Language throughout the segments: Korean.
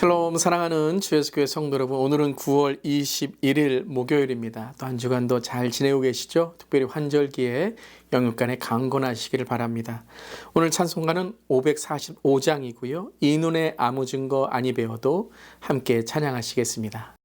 샬롬 사랑하는 주 예수 교회 성도 여러분, 오늘은 9월 21일 목요일입니다. 또 한 주간도 잘 지내고 계시죠? 특별히 환절기에 영육간에 강건하시기를 바랍니다. 오늘 찬송가는 545장이고요. 이 눈에 아무 증거 아니 배워도 함께 찬양하시겠습니다.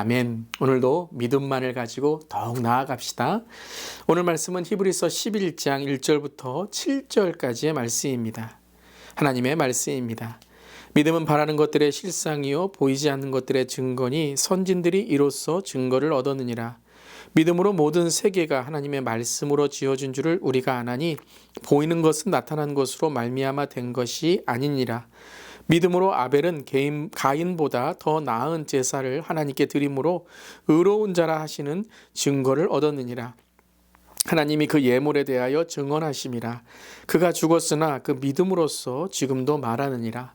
아멘. 오늘도 믿음만을 가지고 더욱 나아갑시다. 오늘 말씀은 히브리서 11장 1절부터 7절까지의 말씀입니다. 하나님의 말씀입니다. 믿음은 바라는 것들의 실상이요 보이지 않는 것들의 증거니 선진들이 이로써 증거를 얻었느니라. 믿음으로 모든 세계가 하나님의 말씀으로 지어진 줄을 우리가 아나니 보이는 것은 나타난 것으로 말미암아 된 것이 아니니라. 믿음으로 아벨은 가인보다 더 나은 제사를 하나님께 드림으로 의로운 자라 하시는 증거를 얻었느니라. 하나님이 그 예물에 대하여 증언하심이라. 그가 죽었으나 그 믿음으로써 지금도 말하느니라.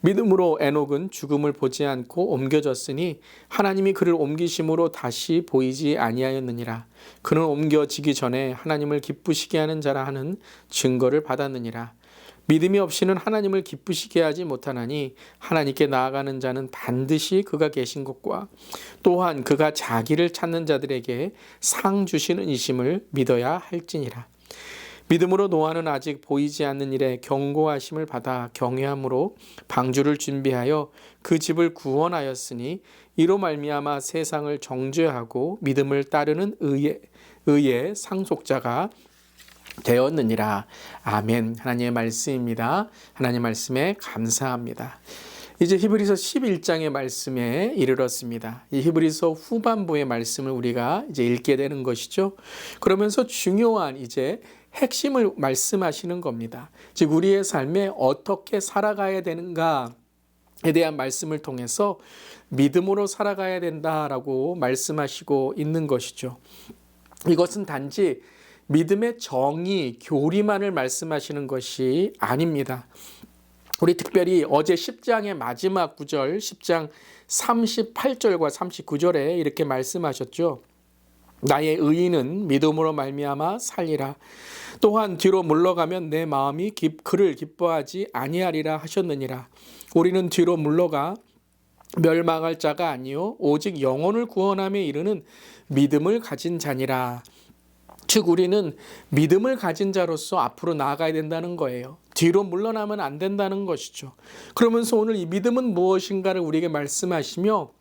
믿음으로 에녹은 죽음을 보지 않고 옮겨졌으니 하나님이 그를 옮기심으로 다시 보이지 아니하였느니라. 그는 옮겨지기 전에 하나님을 기쁘시게 하는 자라 하는 증거를 받았느니라. 믿음이 없이는 하나님을 기쁘시게 하지 못하나니 하나님께 나아가는 자는 반드시 그가 계신 것과 또한 그가 자기를 찾는 자들에게 상 주시는 이심을 믿어야 할지니라. 믿음으로 노아는 아직 보이지 않는 일에 경고하심을 받아 경외함으로 방주를 준비하여 그 집을 구원하였으니 이로 말미암아 세상을 정죄하고 믿음을 따르는 의의 상속자가 되었느니라. 아멘. 하나님의 말씀입니다. 하나님의 말씀에 감사합니다. 이제 히브리서 11장의 말씀에 이르렀습니다. 이 히브리서 후반부의 말씀을 우리가 이제 읽게 되는 것이죠. 그러면서 중요한 이제 핵심을 말씀하시는 겁니다. 즉 우리의 삶에 어떻게 살아가야 되는가에 대한 말씀을 통해서 믿음으로 살아가야 된다라고 말씀하시고 있는 것이죠. 이것은 단지 믿음의 정의, 교리만을 말씀하시는 것이 아닙니다. 우리 특별히 어제 10장의 마지막 구절, 10장 38절과 39절에 이렇게 말씀하셨죠. 나의 의인은 믿음으로 말미암아 살리라. 또한 뒤로 물러가면 내 마음이 그를 기뻐하지 아니하리라 하셨느니라. 우리는 뒤로 물러가 멸망할 자가 아니요 오직 영혼을 구원함에 이르는 믿음을 가진 자니라. 즉 우리는 믿음을 가진 자로서 앞으로 나아가야 된다는 거예요. 뒤로 물러나면 안 된다는 것이죠. 그러면서 오늘 이 믿음은 무엇인가를 우리에게 말씀하시며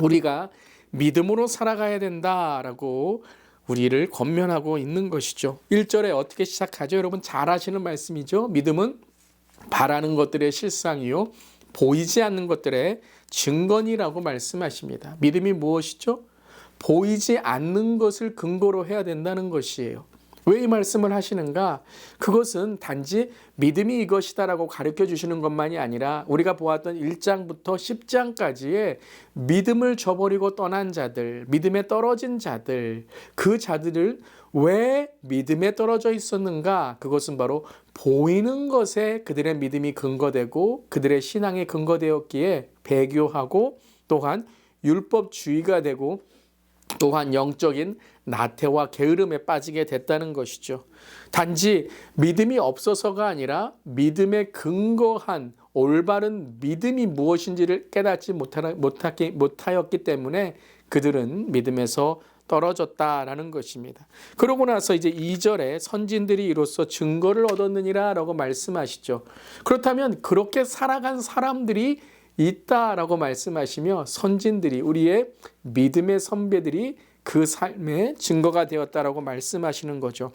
우리가 믿음으로 살아가야 된다라고 우리를 권면하고 있는 것이죠. 1절에 어떻게 시작하죠? 여러분 잘 아시는 말씀이죠. 믿음은 바라는 것들의 실상이요 보이지 않는 것들의 증거니라고 말씀하십니다. 믿음이 무엇이죠? 보이지 않는 것을 근거로 해야 된다는 것이에요. 왜 이 말씀을 하시는가? 그것은 단지 믿음이 이것이다라고 가르쳐 주시는 것만이 아니라 우리가 보았던 1장부터 10장까지의 믿음을 저버리고 떠난 자들, 믿음에 떨어진 자들, 그 자들을 왜 믿음에 떨어져 있었는가? 그것은 바로 보이는 것에 그들의 믿음이 근거되고 그들의 신앙이 근거되었기에 배교하고 또한 율법주의가 되고 또한 영적인 나태와 게으름에 빠지게 됐다는 것이죠. 단지 믿음이 없어서가 아니라 믿음에 근거한 올바른 믿음이 무엇인지를 깨닫지 못하였기 때문에 그들은 믿음에서 떨어졌다라는 것입니다. 그러고 나서 이제 2절에 선진들이 이로써 증거를 얻었느니라 라고 말씀하시죠. 그렇다면 그렇게 살아간 사람들이 있다라고 말씀하시며 선진들이 우리의 믿음의 선배들이 그 삶의 증거가 되었다라고 말씀하시는 거죠.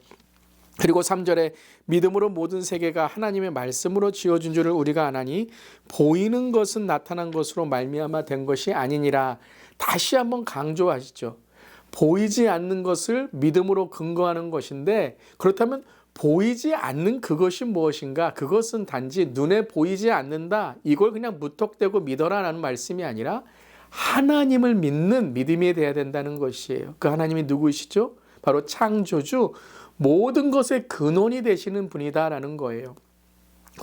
그리고 3절에 믿음으로 모든 세계가 하나님의 말씀으로 지어준 줄을 우리가 아나니 보이는 것은 나타난 것으로 말미암아 된 것이 아니니라. 다시 한번 강조하시죠. 보이지 않는 것을 믿음으로 근거하는 것인데 그렇다면 보이지 않는 그것이 무엇인가? 그것은 단지 눈에 보이지 않는다. 이걸 그냥 무턱대고 믿어라라는 말씀이 아니라 하나님을 믿는 믿음이 돼야 된다는 것이에요. 그 하나님이 누구이시죠? 바로 창조주, 모든 것의 근원이 되시는 분이다라는 거예요.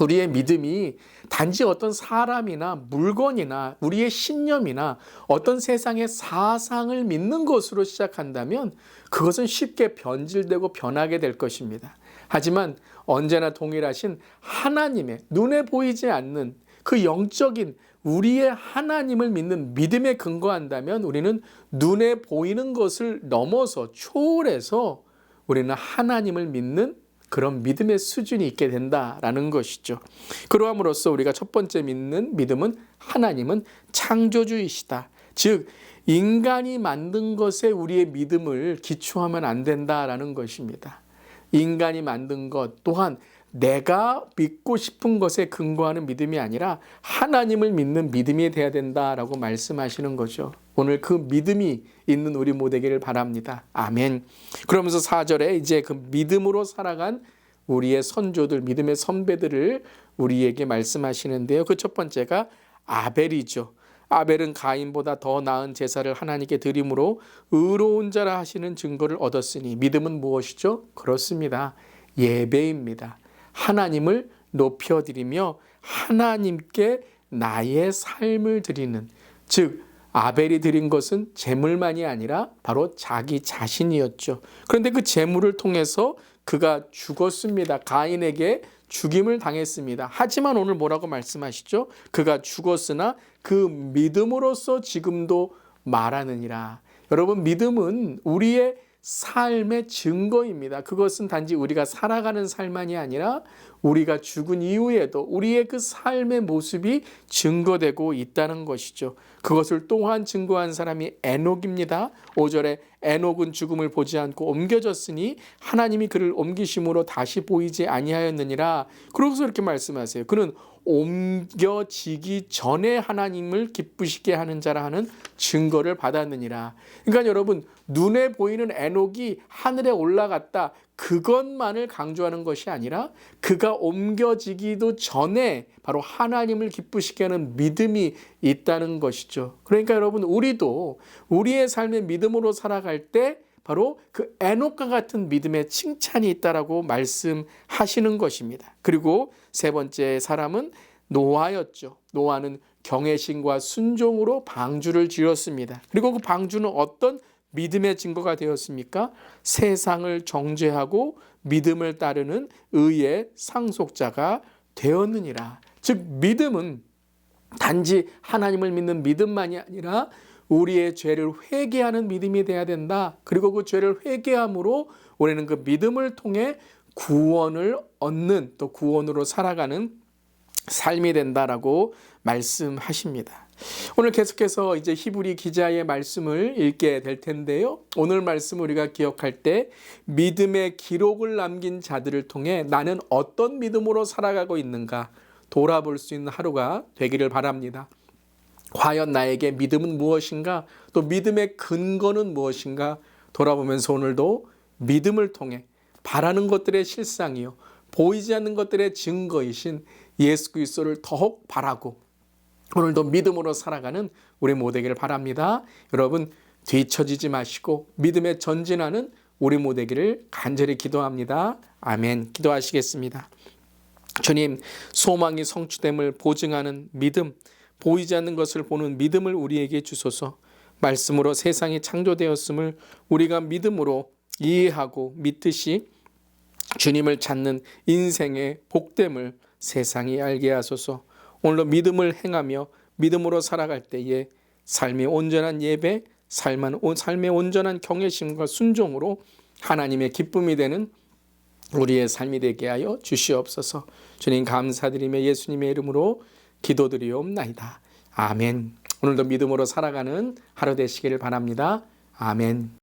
우리의 믿음이 단지 어떤 사람이나 물건이나 우리의 신념이나 어떤 세상의 사상을 믿는 것으로 시작한다면 그것은 쉽게 변질되고 변하게 될 것입니다. 하지만 언제나 동일하신 하나님의 눈에 보이지 않는 그 영적인 우리의 하나님을 믿는 믿음에 근거한다면 우리는 눈에 보이는 것을 넘어서 초월해서 우리는 하나님을 믿는 그런 믿음의 수준이 있게 된다라는 것이죠. 그러함으로써 우리가 첫 번째 믿는 믿음은 하나님은 창조주이시다. 즉 인간이 만든 것에 우리의 믿음을 기초하면 안 된다라는 것입니다. 인간이 만든 것 또한 내가 믿고 싶은 것에 근거하는 믿음이 아니라 하나님을 믿는 믿음이 돼야 된다라고 말씀하시는 거죠. 오늘 그 믿음이 있는 우리 모두에게를 바랍니다. 아멘. 그러면서 4절에 이제 그 믿음으로 살아간 우리의 선조들, 믿음의 선배들을 우리에게 말씀하시는데요. 그 첫 번째가 아벨이죠. 아벨은 가인보다 더 나은 제사를 하나님께 드림으로 의로운 자라 하시는 증거를 얻었으니 믿음은 무엇이죠? 그렇습니다. 예배입니다. 하나님을 높여드리며 하나님께 나의 삶을 드리는, 즉 아벨이 드린 것은 제물만이 아니라 바로 자기 자신이었죠. 그런데 그 제물을 통해서 그가 죽었습니다. 가인에게 죽임을 당했습니다. 하지만 오늘 뭐라고 말씀하시죠? 그가 죽었으나 그 믿음으로써 지금도 말하느니라. 여러분, 믿음은 우리의 삶의 증거입니다. 그것은 단지 우리가 살아가는 삶만이 아니라 우리가 죽은 이후에도 우리의 그 삶의 모습이 증거되고 있다는 것이죠. 그것을 또한 증거한 사람이 에녹입니다. 5절에 에녹은 죽음을 보지 않고 옮겨졌으니 하나님이 그를 옮기심으로 다시 보이지 아니하였느니라. 그러고서 이렇게 말씀하세요. 그는 옮겨지기 전에 하나님을 기쁘시게 하는 자라 하는 증거를 받았느니라. 그러니까 여러분, 눈에 보이는 에녹이 하늘에 올라갔다, 그것만을 강조하는 것이 아니라 그가 옮겨지기도 전에 바로 하나님을 기쁘시게 하는 믿음이 있다는 것이죠. 그러니까 여러분, 우리도 우리의 삶의 믿음으로 살아갈 때 바로 그 에녹과 같은 믿음의 칭찬이 있다라고 말씀하시는 것입니다. 그리고 세 번째 사람은 노아였죠. 노아는 경외심과 순종으로 방주를 지었습니다. 그리고 그 방주는 어떤 믿음의 증거가 되었습니까? 세상을 정죄하고 믿음을 따르는 의의 상속자가 되었느니라. 즉 믿음은 단지 하나님을 믿는 믿음만이 아니라 우리의 죄를 회개하는 믿음이 돼야 된다. 그리고 그 죄를 회개함으로 우리는 그 믿음을 통해 구원을 얻는, 또 구원으로 살아가는 삶이 된다라고 말씀하십니다. 오늘 계속해서 이제 히브리 기자의 말씀을 읽게 될 텐데요. 오늘 말씀 우리가 기억할 때 믿음의 기록을 남긴 자들을 통해 나는 어떤 믿음으로 살아가고 있는가 돌아볼 수 있는 하루가 되기를 바랍니다. 과연 나에게 믿음은 무엇인가? 또 믿음의 근거는 무엇인가? 돌아보면서 오늘도 믿음을 통해 바라는 것들의 실상이요 보이지 않는 것들의 증거이신 예수 그리스도를 더욱 바라고 오늘도 믿음으로 살아가는 우리 모두 되기를 바랍니다. 여러분 뒤처지지 마시고 믿음에 전진하는 우리 모두 되기를 간절히 기도합니다. 아멘. 기도하시겠습니다. 주님, 소망이 성취됨을 보증하는 믿음, 보이지 않는 것을 보는 믿음을 우리에게 주소서. 말씀으로 세상이 창조되었음을 우리가 믿음으로 이해하고 믿듯이 주님을 찾는 인생의 복됨을 세상이 알게 하소서. 오늘도 믿음을 행하며 믿음으로 살아갈 때에 삶의 온전한 예배, 삶의 온전한 경외심과 순종으로 하나님의 기쁨이 되는 우리의 삶이 되게 하여 주시옵소서. 주님 감사드리며 예수님의 이름으로 기도드리옵나이다. 아멘. 오늘도 믿음으로 살아가는 하루 되시기를 바랍니다. 아멘.